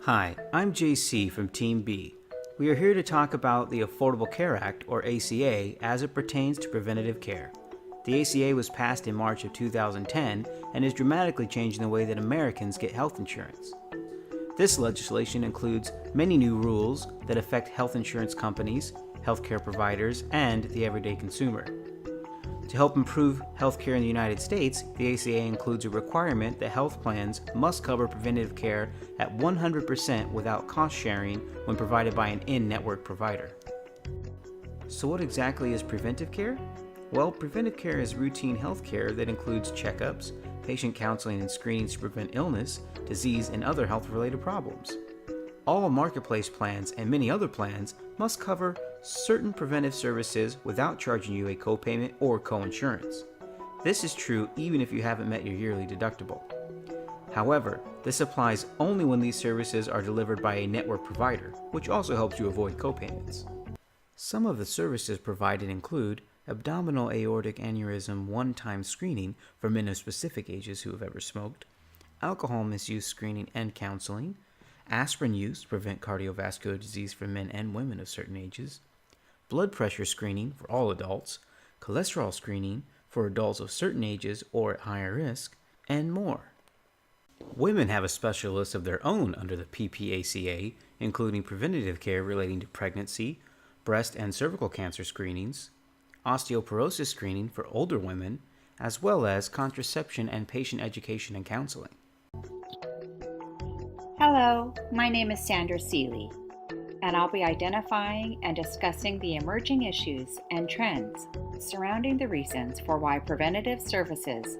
Hi, I'm JC from Team B. We are here to talk about the Affordable Care Act, or ACA, as it pertains to preventative care. The ACA was passed in March of 2010 and is dramatically changing the way that Americans get health insurance. This legislation includes many new rules that affect health insurance companies, healthcare providers, and the everyday consumer. To help improve healthcare in the United States, the ACA includes a requirement that health plans must cover preventative care at 100% without cost sharing when provided by an in-network provider. So what exactly is preventive care? Well, preventive care is routine health care that includes checkups, patient counseling and screenings to prevent illness, disease, and other health-related problems. All marketplace plans and many other plans must cover certain preventive services without charging you a copayment or coinsurance. This is true even if you haven't met your yearly deductible. However, this applies only when these services are delivered by a network provider, which also helps you avoid copayments. Some of the services provided include abdominal aortic aneurysm one-time screening for men of specific ages who have ever smoked, alcohol misuse screening and counseling, aspirin use to prevent cardiovascular disease for men and women of certain ages, blood pressure screening for all adults, cholesterol screening for adults of certain ages or at higher risk, and more. Women have a special list of their own under the PPACA, including preventative care relating to pregnancy, breast and cervical cancer screenings, osteoporosis screening for older women, as well as contraception and patient education and counseling. Hello, my name is Sandra Seeley, and I'll be identifying and discussing the emerging issues and trends surrounding the reasons for why preventative services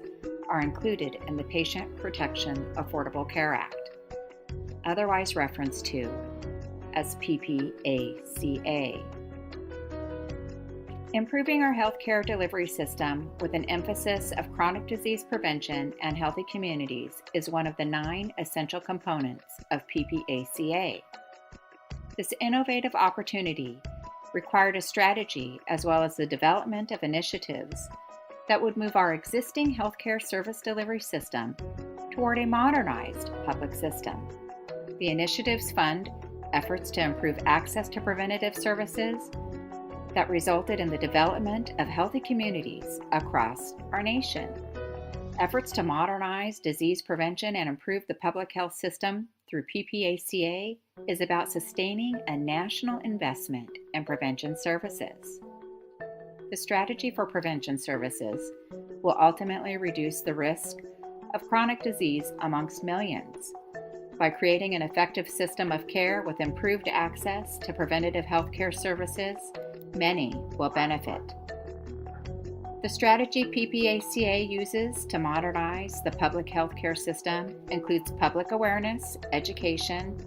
are included in the Patient Protection Affordable Care Act, otherwise referenced to as PPACA. Improving our healthcare delivery system with an emphasis of chronic disease prevention and healthy communities is one of the 9 essential components of PPACA. This innovative opportunity required a strategy as well as the development of initiatives that would move our existing healthcare service delivery system toward a modernized public system. The initiatives fund efforts to improve access to preventative services that resulted in the development of healthy communities across our nation. Efforts to modernize disease prevention and improve the public health system through PPACA is about sustaining a national investment in prevention services. The strategy for prevention services will ultimately reduce the risk of chronic disease amongst millions. By creating an effective system of care with improved access to preventative health care services, many will benefit. The strategy PPACA uses to modernize the public health care system includes public awareness, education,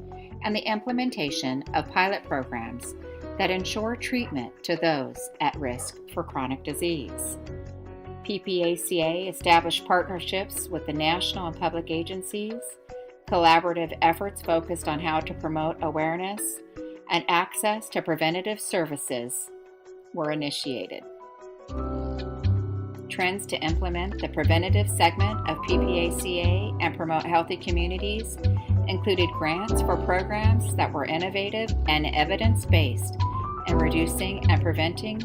and the implementation of pilot programs that ensure treatment to those at risk for chronic disease. PPACA established partnerships with the national and public agencies. Collaborative efforts focused on how to promote awareness and access to preventative services were initiated. Trends to implement the preventative segment of PPACA and promote healthy communities included grants for programs that were innovative and evidence-based in reducing and preventing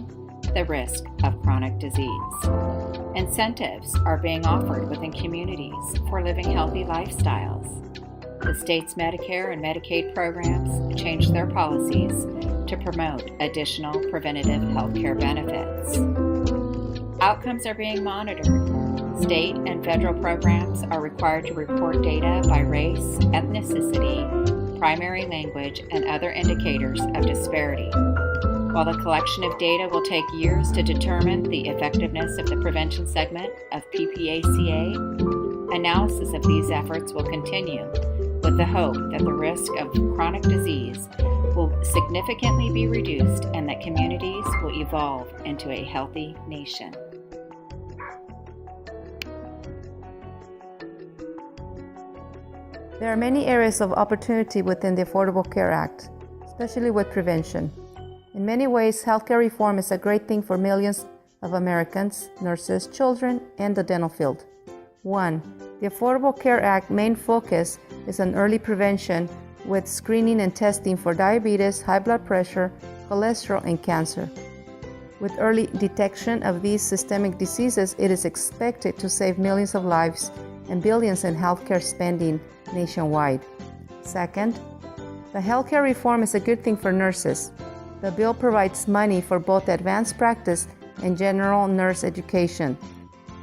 the risk of chronic disease. Incentives are being offered within communities for living healthy lifestyles. The state's Medicare and Medicaid programs changed their policies to promote additional preventative health care benefits. Outcomes are being monitored. State and federal programs are required to report data by race, ethnicity, primary language, and other indicators of disparity. While the collection of data will take years to determine the effectiveness of the prevention segment of PPACA, analysis of these efforts will continue with the hope that the risk of chronic disease will significantly be reduced and that communities will evolve into a healthy nation. There are many areas of opportunity within the Affordable Care Act, especially with prevention. In many ways, healthcare reform is a great thing for millions of Americans, nurses, children, and the dental field. 1. The Affordable Care Act main focus is on early prevention with screening and testing for diabetes, high blood pressure, cholesterol, and cancer. With early detection of these systemic diseases, it is expected to save millions of lives and billions in healthcare spending nationwide. Second, the healthcare reform is a good thing for nurses. The bill provides money for both advanced practice and general nurse education.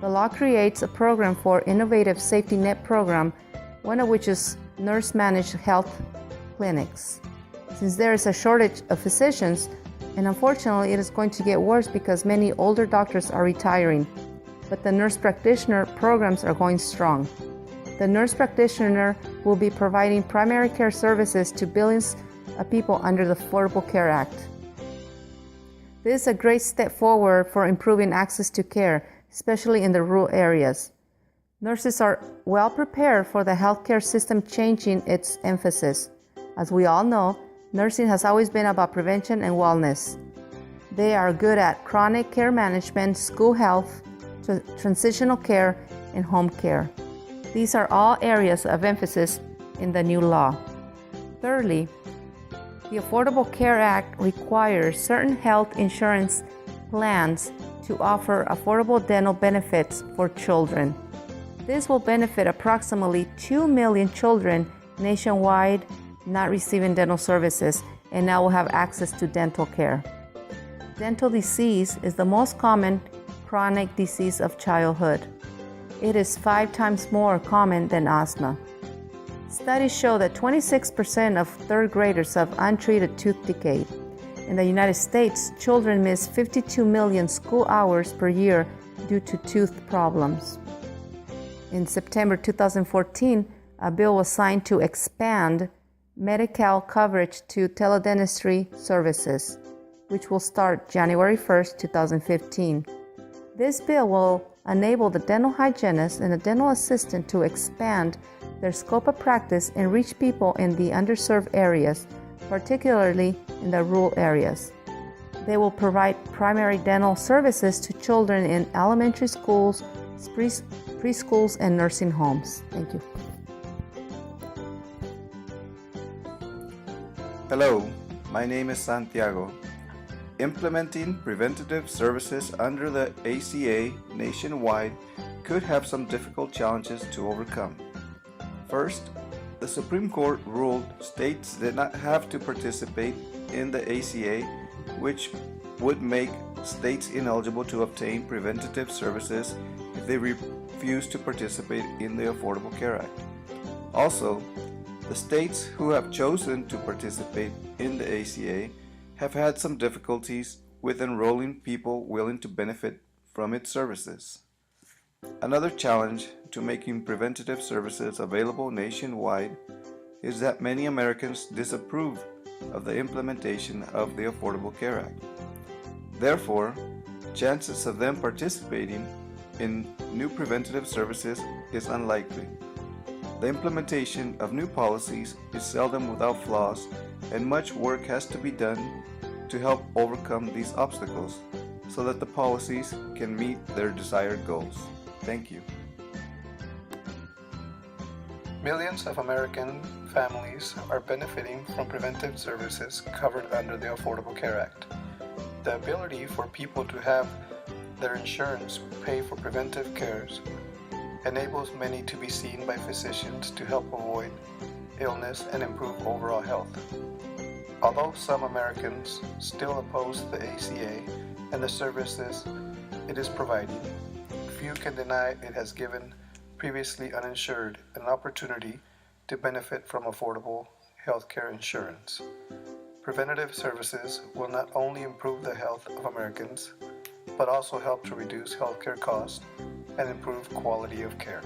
The law creates a program for innovative safety net program, one of which is nurse-managed health clinics. Since there is a shortage of physicians, and unfortunately it is going to get worse because many older doctors are retiring, but the nurse practitioner programs are going strong. The nurse practitioner will be providing primary care services to billions of people under the Affordable Care Act. This is a great step forward for improving access to care, especially in the rural areas. Nurses are well prepared for the healthcare system changing its emphasis. As we all know, nursing has always been about prevention and wellness. They are good at chronic care management, school health, transitional care, and home care. These are all areas of emphasis in the new law. Thirdly, the Affordable Care Act requires certain health insurance plans to offer affordable dental benefits for children. This will benefit approximately 2 million children nationwide not receiving dental services and now will have access to dental care. Dental disease is the most common chronic disease of childhood. It is 5 times more common than asthma. Studies show that 26% of third graders have untreated tooth decay. In the United States, children miss 52 million school hours per year due to tooth problems. In September 2014, a bill was signed to expand Medi-Cal coverage to teledentistry services, which will start January 1, 2015. This bill will enable the dental hygienist and the dental assistant to expand their scope of practice and reach people in the underserved areas, particularly in the rural areas. They will provide primary dental services to children in elementary schools, preschools, and nursing homes. Thank you. Hello, my name is Santiago. Implementing preventative services under the ACA nationwide could have some difficult challenges to overcome. First, the Supreme Court ruled states did not have to participate in the ACA, which would make states ineligible to obtain preventative services if they refuse to participate in the Affordable Care Act. Also, the states who have chosen to participate in the ACA have had some difficulties with enrolling people willing to benefit from its services. Another challenge to making preventative services available nationwide is that many Americans disapprove of the implementation of the Affordable Care Act. Therefore, chances of them participating in new preventative services is unlikely. The implementation of new policies is seldom without flaws, and much work has to be done to help overcome these obstacles so that the policies can meet their desired goals. Thank you. Millions of American families are benefiting from preventive services covered under the Affordable Care Act. The ability for people to have their insurance pay for preventive cares enables many to be seen by physicians to help avoid illness and improve overall health. Although some Americans still oppose the ACA and the services it is providing, few can deny it has given previously uninsured an opportunity to benefit from affordable health care insurance. Preventative services will not only improve the health of Americans, but also help to reduce healthcare costs and improve quality of care.